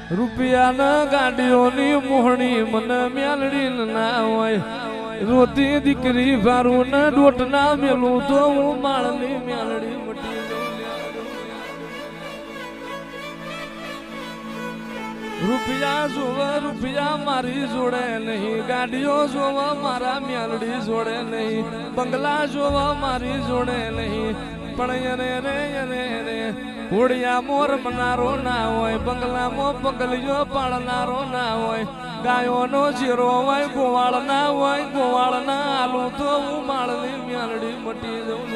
રૂપિયાના ગાડીઓની મોહણી મને મેલડી ના હોય રોતી દીકરી વારું ને ડોટ ના મેલું તો હું માળની મેલડી મટી રૂપિયા જોવા રૂપિયા મારી જોડે નહીં ગાડીઓ જોવા મારા મેલડી જોડે નહીં બંગલા જોવા મારી જોડે નહીં પણ એને હોડિયા મોર મનારો ના હોય બંગલામાં પગલીઓ પાડનારો ના હોય ગાયોનો જીરો હોય ગોવાળ ના હોય ગોવાળ ના આલું તો હું માળની મેલડી મટી જઉં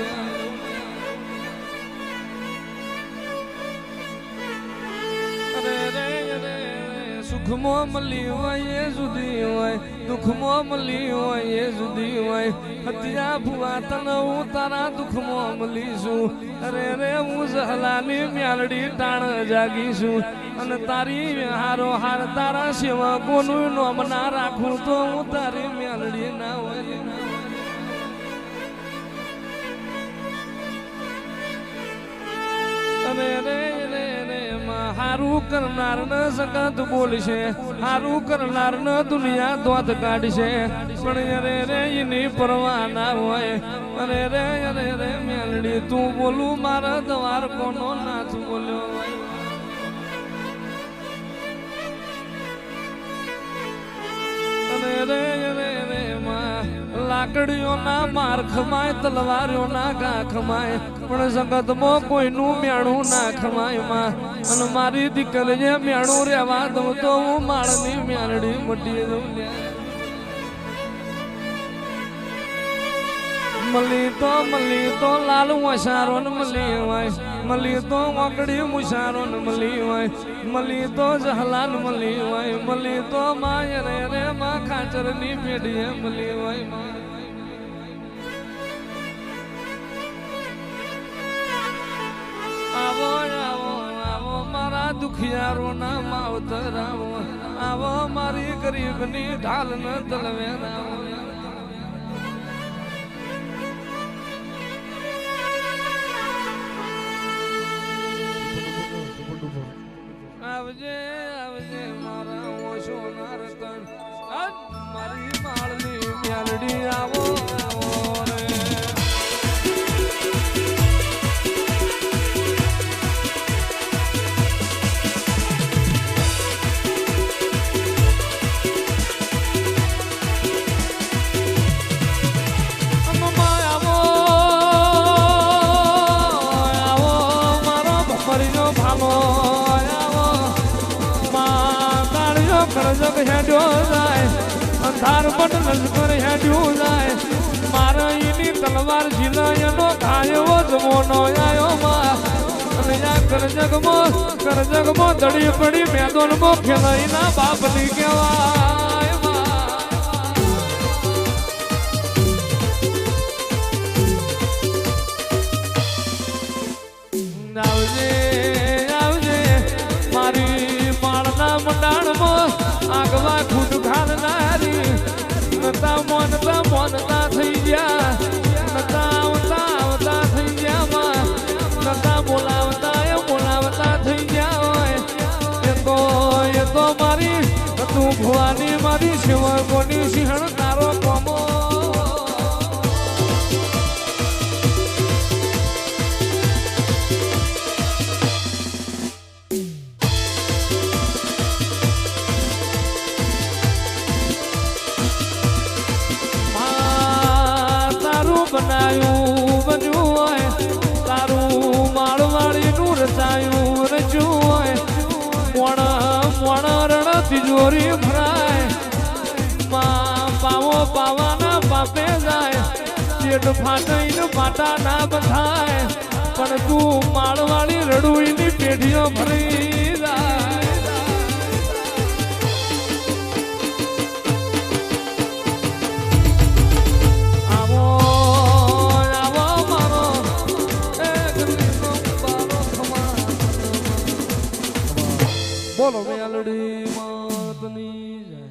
સુખમાં મળી હોય એ જુદી હોય દુઃખમાં મળી હોય એ જુદી હોય હત્યા ભુવા તને હું તારા દુઃખમાં મળીશું અરે રે હું જહલાની મેલડી ટાણ જાગીશું અને તારી હારો હાર તારા સેવકોનું નામ ના રાખું તો હું તારી મેલડી ના હોય અને રે હારું કરનાર ન સકત બોલશે હારું કરનાર ન દુનિયા દોત કાઢશે પણ અરે રે એની પરવા ના હોય અરે રે મેલડી તું બોલું મારા દ્વાર કોનો નાથ બોલ્યો અને રે લાકડીઓના માર ખમાય તલવારીઓના ઘા ખમાય પણ જગતમાં કોઈનું મેણું ના ખમાય માં અને મારી દીકરીએ મેણું રહેવા દઉં તો હું માળની મેલડી મટી દઉં મળી તો લાલ વસારો ને મળી હોય મળી તો ઓકડી મુસારો ને મળી હોય મળી તો જહલાલ મળી હોય મળી તો માય રે માં ખાચર ની પેઢીએ મળી હોય આવો આવો આવો મારા દુખિયારો ના માવતર આવો આવો મારી ગરીબની ઢાલ ન તલવેર આવો આવજે આવજે મારા ઓશો ના રતન મારી માળની મેલડી આવો આવો રે જગ હેડ્યો જાય અંધાર પણ લશ્કર હેડ્યો જાય મારા એની તલવાર ઝીલાયનો ખાયો જમોનો આયો માં અને આ કરજગમાં દડી પડી મેદોનમાં ખેલાઈના બાપની કહેવાય આવજે આવજે મારી માળના મંડાણમાં આગવા ખુદ ખાલનારી નતા મોનતા થઈ ગયા નતા આવતા થઈ ગયા માં નતા બોલાવતા થઈ ગયા હોય એ તો મારી તું ભવાની મારી સેવકોની સિંહણ તારો કોમો બન્યું હોય તારું માળવાળીનું રચાયું રચ્યું હોય મોણ રણ તિજોરી ભરાય પાવાના પાપે જાય પેટ ફાટઈને પાટા ના બંધાય પણ તું માળવાળી રડુઈની પેઢીઓ ભરી જાય બોલો મેલડી માતની જય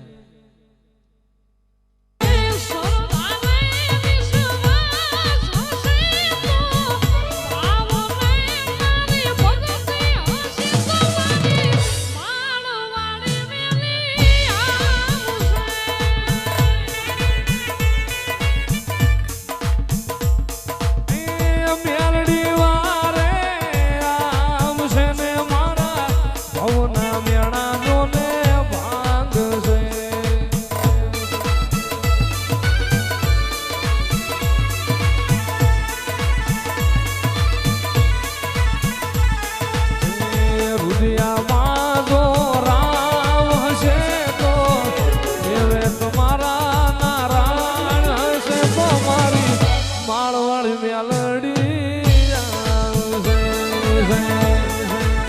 દુનિયામાં જો રામ હશે તો એવે તમારા નારાયણ હશે તો મારી માળવાળી મેલડી આવશે.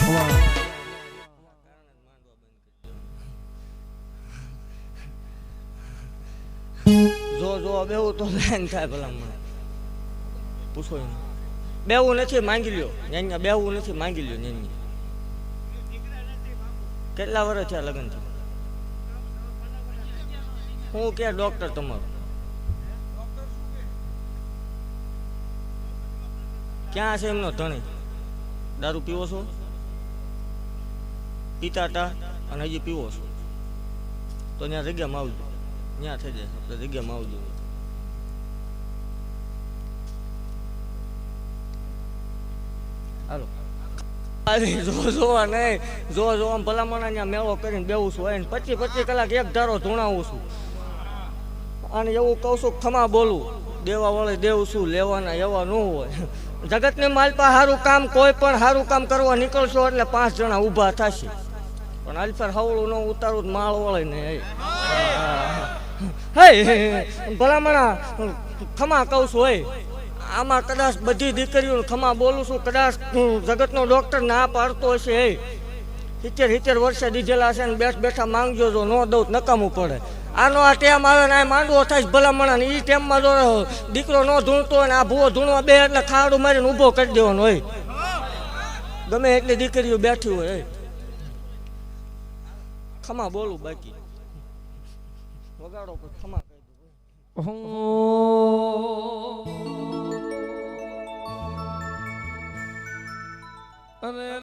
વાહ. જો બેવું તો બેન થાય ભલા મને પૂછો એને. બેવું નથી માંગી લ્યો ન્યાન્યા, બેવું નથી માંગી લ્યો ન્યાન્યા. કેટલા વર્ષ થયા લગ્ન થયા? હું કે ડોક્ટર તમારું ક્યાં છે એમનો ધણી? દારૂ પીવો છો? પીતા હતા અને હજી પીવો છો તો ત્યાં જગ્યામાં આવજો, ત્યાં થઈ જાય આપણે જગ્યામાં આવજો. હાલો જોવા નહીં, જોવા ભલામણ ત્યાં મેળો કરીને બેવું છું હોય ને 25 કલાક એક ધારો ધૂણાવું છું. અને એવું કહું છું ખમા બોલું, દેવા વળે દેવું છું, લેવાના એવા ન હોય. જગતની માલપા સારું કામ, કોઈ પણ સારું કામ કરવા નીકળશો એટલે 5 જણા ઊભા થશે, પણ અલ્ફર હવળું ન ઉતારું માળ વળે ને. હે ભલામણા ખમા કહું છું હોય, આમાં કદાચ બધી દીકરીઓને ખમા બોલું છું, કદાચ જગતનો ડોક્ટર ના પાડતો હશે. હે 70 વર્ષે દીધેલા છે ને બેઠા માંગજો, જો ન દઉં નકામું પડે. આનો આ ટેમ આવે ને આ માંડવો થાય ભલામણા ને, એ ટેમમાં જો દીકરો ન ધૂણતો હોય ને આ ભૂવો ધૂણવા બે એટલે ખાડું મારીને ઊભો કરી દેવાનો હોય, ગમે એટલી દીકરીઓ બેઠી હોય. ખમા બોલું, બાકી વગાડો પણ ખમા કહી દઉં. અરે